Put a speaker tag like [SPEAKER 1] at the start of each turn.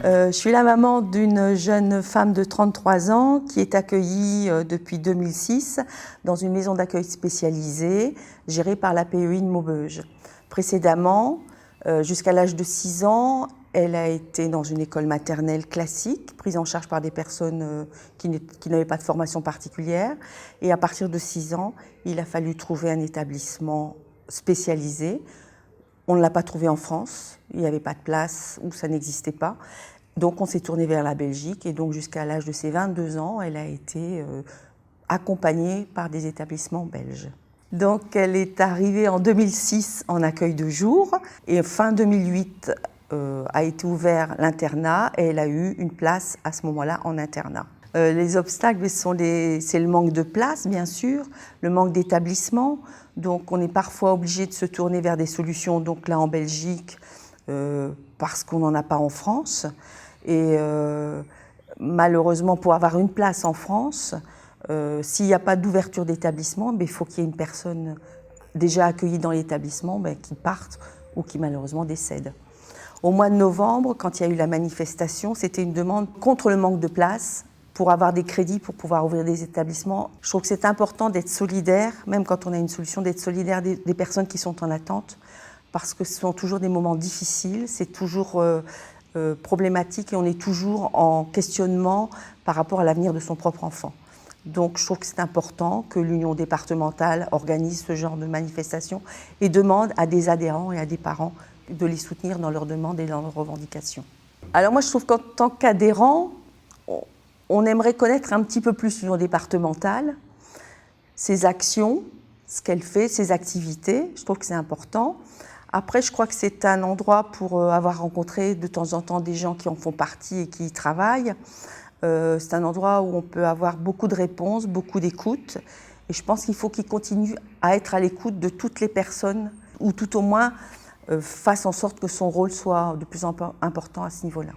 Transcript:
[SPEAKER 1] Je suis la maman d'une jeune femme de 33 ans qui est accueillie depuis 2006 dans une maison d'accueil spécialisée gérée par la PEI de Maubeuge. Précédemment, jusqu'à l'âge de 6 ans, elle a été dans une école maternelle classique, prise en charge par des personnes qui n'avaient pas de formation particulière. Et à partir de 6 ans, il a fallu trouver un établissement spécialisé. On ne l'a pas trouvé en France, il n'y avait pas de place ou ça n'existait pas. Donc on s'est tourné vers la Belgique et donc jusqu'à l'âge de ses 22 ans, elle a été accompagnée par des établissements belges. Donc elle est arrivée en 2006 en accueil de jour et fin 2008 a été ouvert l'internat et elle a eu une place à ce moment-là en internat. Les obstacles, c'est le manque de place, bien sûr, le manque d'établissement. Donc on est parfois obligé de se tourner vers des solutions, donc là en Belgique, parce qu'on n'en a pas en France. Et malheureusement, pour avoir une place en France, s'il n'y a pas d'ouverture d'établissement, il faut qu'il y ait une personne déjà accueillie dans l'établissement qui parte ou qui malheureusement décède. Au mois de novembre, quand il y a eu la manifestation, c'était une demande contre le manque de place pour avoir des crédits pour pouvoir ouvrir des établissements. Je trouve que c'est important d'être solidaire, même quand on a une solution, d'être solidaire des personnes qui sont en attente, parce que ce sont toujours des moments difficiles, c'est toujours problématique et on est toujours en questionnement par rapport à l'avenir de son propre enfant. Donc je trouve que c'est important que l'Union départementale organise ce genre de manifestation et demande à des adhérents et à des parents de les soutenir dans leurs demandes et dans leurs revendications. Alors moi je trouve qu'en tant qu'adhérent, on aimerait connaître un petit peu plus l'Union départementale, ses actions, ce qu'elle fait, ses activités. Je trouve que c'est important. Après, je crois que c'est un endroit pour avoir rencontré de temps en temps des gens qui en font partie et qui y travaillent. C'est un endroit où on peut avoir beaucoup de réponses, beaucoup d'écoute. Et je pense qu'il faut qu'il continue à être à l'écoute de toutes les personnes, ou tout au moins fasse en sorte que son rôle soit de plus en plus important à ce niveau-là.